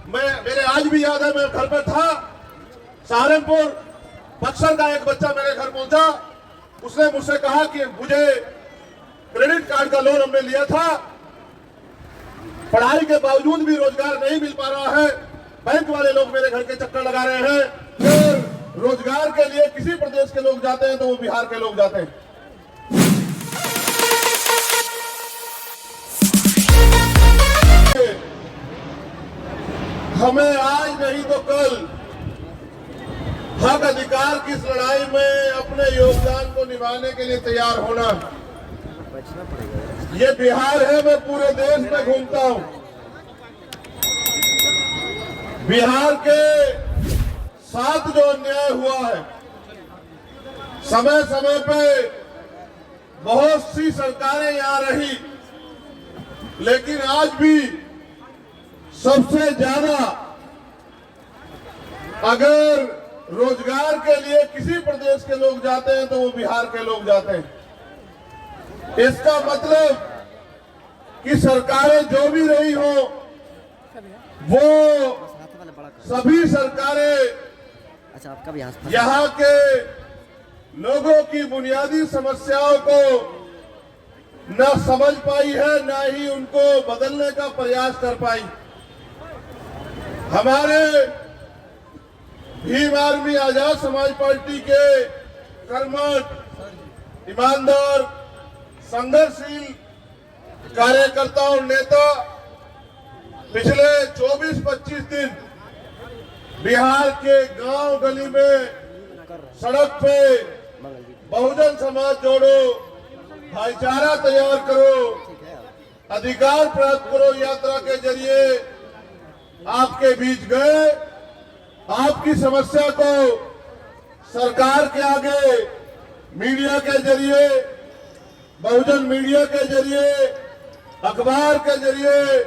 मेरे आज भी याद है, मैं घर पे था, सहारनपुर बक्सर का एक बच्चा मेरे घर पहुंचा। उसने मुझसे कहा कि मुझे क्रेडिट कार्ड का लोन हमने लिया था, पढ़ाई के बावजूद भी रोजगार नहीं मिल पा रहा है, बैंक वाले लोग मेरे घर के चक्कर लगा रहे हैं। फिर रोजगार के लिए किसी प्रदेश के लोग जाते हैं तो वो बिहार के लोग जाते हैं। हमें आज नहीं तो कल हक अधिकार की इस लड़ाई में अपने योगदान को निभाने के लिए तैयार होना। ये बिहार है, मैं पूरे देश में घूमता हूं। बिहार के साथ जो अन्याय हुआ है, समय समय पे बहुत सी सरकारें यहां रही, लेकिन आज भी सबसे ज्यादा अगर रोजगार के लिए किसी प्रदेश के लोग जाते हैं तो वो बिहार के लोग जाते हैं। इसका मतलब कि सरकारें जो भी रही हो, वो सभी सरकारें यहाँ के लोगों की बुनियादी समस्याओं को न समझ पाई है, न ही उनको बदलने का प्रयास कर पाई। हमारे भीम आर्मी आजाद समाज पार्टी के कर्मठ, ईमानदार, संघर्षशील कार्यकर्ता और नेता पिछले 24-25 दिन बिहार के गांव गली में, सड़क पे बहुजन समाज जोड़ो, भाईचारा तैयार करो, अधिकार प्राप्त करो यात्रा के जरिए आपके बीच गए। आपकी समस्या को सरकार के आगे मीडिया के जरिए, बहुजन मीडिया के जरिए, अखबार के जरिए,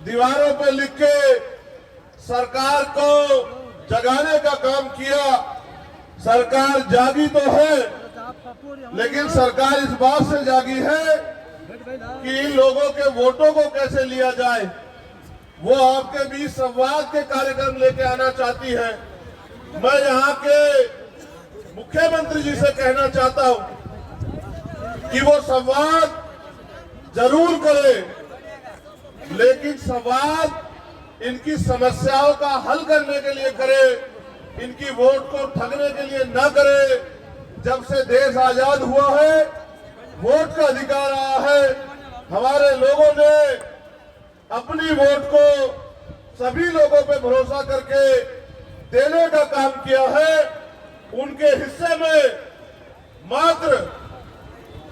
दीवारों पर लिख के सरकार को जगाने का काम किया। सरकार जागी तो है, लेकिन सरकार इस बात से जागी है कि इन लोगों के वोटों को कैसे लिया जाए। वो आपके बीच संवाद के कार्यक्रम लेके आना चाहती है। मैं यहाँ के मुख्यमंत्री जी से कहना चाहता हूँ कि वो संवाद जरूर करे, लेकिन संवाद इनकी समस्याओं का हल करने के लिए करे, इनकी वोट को ठगने के लिए न करे। जब से देश आजाद हुआ है, वोट का अधिकार आया है, हमारे लोगों ने अपनी वोट को सभी लोगों पे भरोसा करके देने का काम किया है। उनके हिस्से में मात्र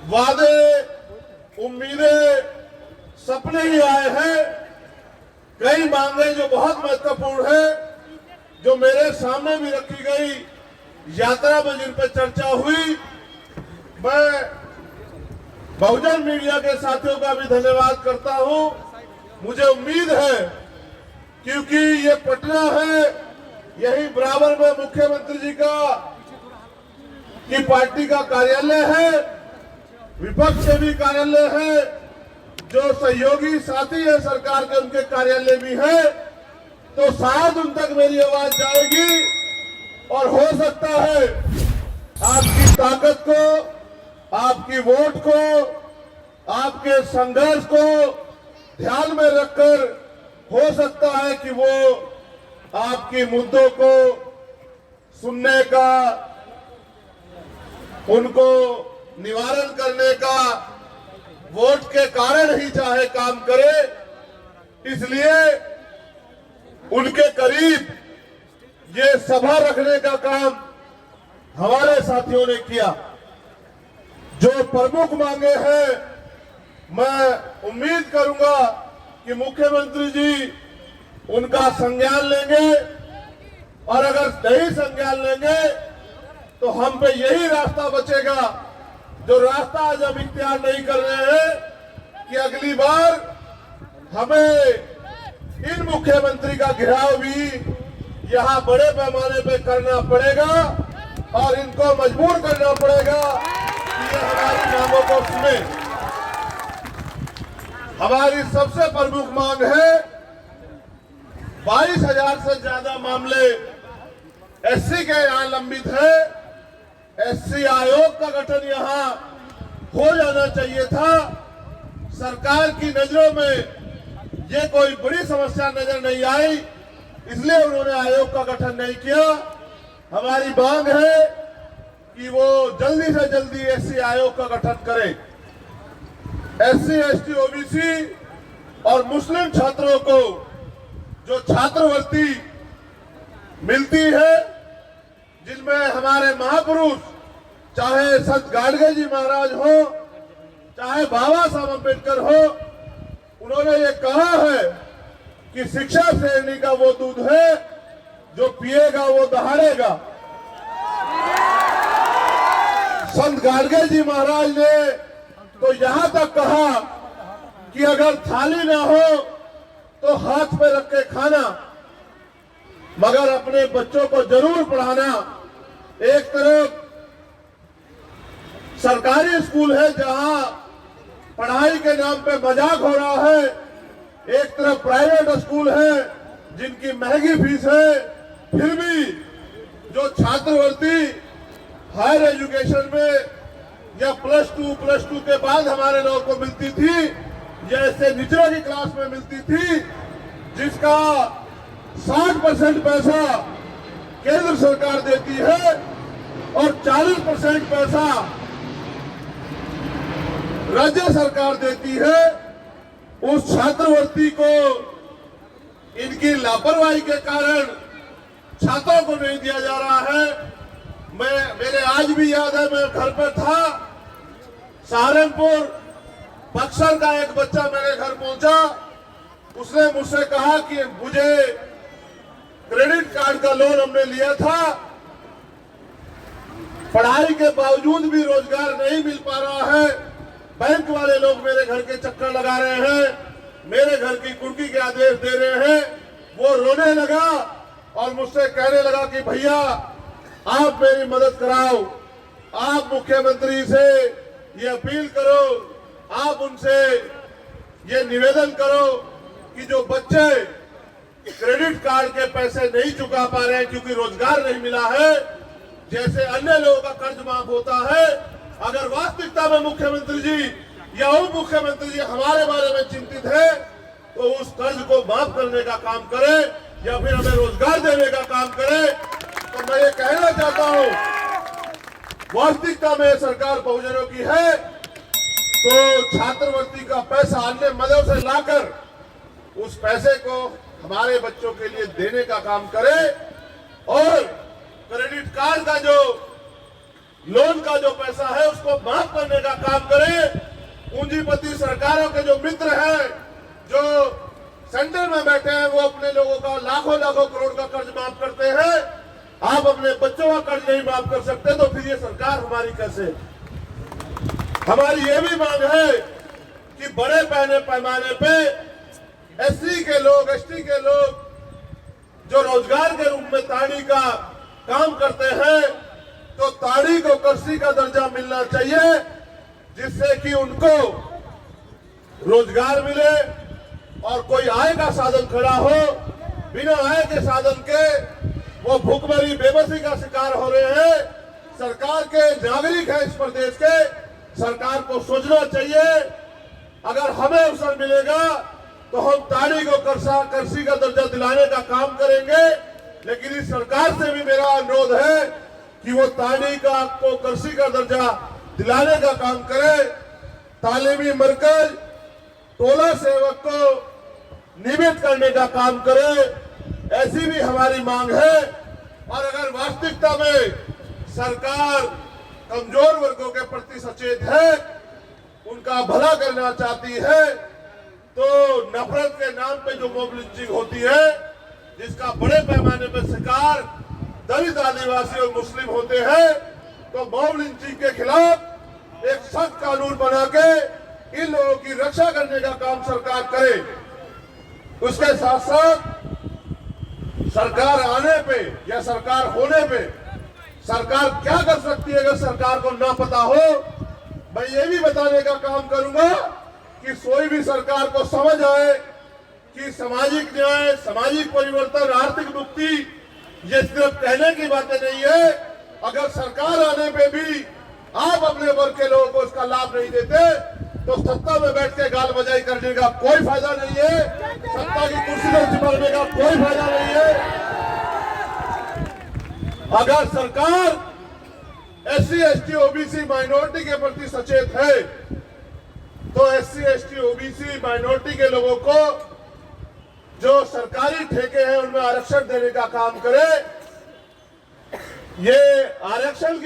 वादे, उम्मीदें, सपने ही आए हैं। कई मांगे जो बहुत महत्वपूर्ण है, जो मेरे सामने भी रखी गई, यात्रा में जिन पर चर्चा हुई, मैं बहुजन मीडिया के साथियों का भी धन्यवाद करता हूं। मुझे उम्मीद है, क्योंकि ये पटना है, यही बराबर में मुख्यमंत्री जी की पार्टी का कार्यालय है, विपक्ष के भी कार्यालय है, जो सहयोगी साथी है सरकार के उनके कार्यालय भी है, तो शायद उन तक मेरी आवाज जाएगी और हो सकता है आपकी ताकत को, आपकी वोट को, आपके संघर्ष को ध्यान में रखकर हो सकता है कि वो आपके मुद्दों को सुनने का, उनको निवारण करने का वोट के कारण ही चाहे काम करे। इसलिए उनके करीब ये सभा रखने का काम हमारे साथियों ने किया। जो प्रमुख मांगे हैं, मैं उम्मीद करूंगा कि मुख्यमंत्री जी उनका संज्ञान लेंगे, और अगर नहीं संज्ञान लेंगे तो हम पे यही रास्ता बचेगा, जो रास्ता आज हम इख्तियार नहीं कर रहे हैं, कि अगली बार हमें इन मुख्यमंत्री का घेराव भी यहाँ बड़े पैमाने पे करना पड़ेगा और इनको मजबूर करना पड़ेगा कि ये हमारी मांगों को सुने। हमारी सबसे प्रमुख मांग है 22,000 से ज्यादा मामले एससी के यहाँ लंबित है। एससी आयोग का गठन यहाँ हो जाना चाहिए था। सरकार की नजरों में ये कोई बड़ी समस्या नजर नहीं आई, इसलिए उन्होंने आयोग का गठन नहीं किया। हमारी मांग है कि वो जल्दी से जल्दी एससी आयोग का गठन करे। एससी, एसटी, ओबीसी और मुस्लिम छात्रों को जो छात्रवृत्ति मिलती है, जिनमें हमारे महापुरुष चाहे संत गाडगे जी महाराज हो, चाहे बाबा साहब अम्बेडकर हो, उन्होंने ये कहा है कि शिक्षा श्रेणी का वो दूध है जो पिएगा वो दहाड़ेगा। संत गाडगे जी महाराज ने तो यहां तक कहा कि अगर थाली ना हो तो हाथ पे रख के खाना, मगर अपने बच्चों को जरूर पढ़ाना। एक तरफ सरकारी स्कूल है जहां पढ़ाई के नाम पे मजाक हो रहा है, एक तरफ प्राइवेट स्कूल है जिनकी महंगी फीस है, फिर भी जो छात्रवृत्ति हायर एजुकेशन में या प्लस टू के बाद हमारे लोगों को मिलती थी, जैसे निचले की क्लास में मिलती थी, जिसका 60% पैसा केंद्र सरकार देती है और 40% पैसा राज्य सरकार देती है, उस छात्रवृत्ति को इनकी लापरवाही के कारण छात्रों को नहीं दिया जा रहा है। मेरे आज भी याद है, मैं घर पर था, सहारनपुर बक्सर का एक बच्चा मेरे घर पहुंचा। उसने मुझसे कहा कि मुझे क्रेडिट कार्ड का लोन हमने लिया था, पढ़ाई के बावजूद भी रोजगार नहीं मिल पा रहा है, बैंक वाले लोग मेरे घर के चक्कर लगा रहे हैं, मेरे घर की कुर्की के आदेश दे रहे हैं। वो रोने लगा और मुझसे कहने लगा कि भैया आप मेरी मदद कराओ, आप मुख्यमंत्री से ये अपील करो, आप उनसे ये निवेदन करो कि जो बच्चे क्रेडिट कार्ड के पैसे नहीं चुका पा रहे हैं क्योंकि रोजगार नहीं मिला है, जैसे अन्य लोगों का कर्ज माफ होता है, अगर वास्तविकता में मुख्यमंत्री जी या उप मुख्यमंत्री जी हमारे बारे में चिंतित है तो उस कर्ज को माफ करने का काम करे या फिर हमें रोजगार देने का काम करे। तो मैं ये कहना चाहता हूं, वास्तविकता में सरकार बहुजनों की है तो छात्रवृत्ति का पैसा अन्य मदों से लाकर उस पैसे को हमारे बच्चों के लिए देने का काम करे और क्रेडिट कार्ड का जो लोन का जो पैसा है उसको माफ करने का काम करे। पूंजीपति सरकारों के जो मित्र हैं, जो सेंटर में बैठे हैं, वो अपने लोगों का लाखों लाखों करोड़ का कर्ज माफ करते हैं, आप अपने बच्चों का कर्ज नहीं माफ कर सकते, तो फिर ये सरकार हमारी कैसे? हमारी ये भी मांग है कि बड़े पैमाने पे एससी के लोग, एसटी के लोग जो रोजगार के रूप में ताड़ी का काम करते हैं, तो ताड़ी को कृषि का दर्जा मिलना चाहिए, जिससे कि उनको रोजगार मिले और कोई आय का साधन खड़ा हो। बिना आय के साधन के वो भूखमरी बेबसी का शिकार हो रहे हैं। सरकार के नागरिक है इस प्रदेश के, सरकार को सोचना चाहिए, अगर हमें अवसर मिलेगा तो हम ताड़ी को कृषि का दर्जा दिलाने का काम करेंगे। लेकिन इस सरकार से भी मेरा अनुरोध है कि वो ताड़ी को कृषि का दर्जा दिलाने का काम करे। तालीमी मरकज, टोला सेवक को नियमित करने का काम करे, ऐसी भी हमारी मांग है। और अगर वास्तविकता में सरकार कमजोर वर्गों के प्रति सचेत है, उनका भला करना चाहती है, तो नफरत के नाम पे जो मॉब लिंचिंग होती है, जिसका बड़े पैमाने पर शिकार दलित, आदिवासी और मुस्लिम होते हैं, तो मॉब लिंचिंग के खिलाफ एक सख्त कानून बना के इन लोगों की रक्षा करने का काम सरकार करे। उसके साथ साथ सरकार आने पे या सरकार होने पे सरकार क्या कर सकती है, अगर सरकार को ना पता हो, मैं ये भी बताने का काम करूंगा कि कोई भी सरकार को समझ आए कि सामाजिक न्याय, सामाजिक परिवर्तन, आर्थिक मुक्ति ये सिर्फ कहने की बातें नहीं है। अगर सरकार आने पे भी आप अपने वर्ग के लोगों को इसका लाभ नहीं देते तो सत्ता में बैठ के गाल बजाई करने का कोई फायदा नहीं है, सत्ता की कुर्सी पर चिपकने का कोई फायदा नहीं है। अगर सरकार SC, ST, OBC माइनॉरिटी के प्रति सचेत है तो SC, ST, OBC माइनॉरिटी के लोगों को जो सरकारी ठेके हैं उनमें आरक्षण देने का काम करे। ये आरक्षण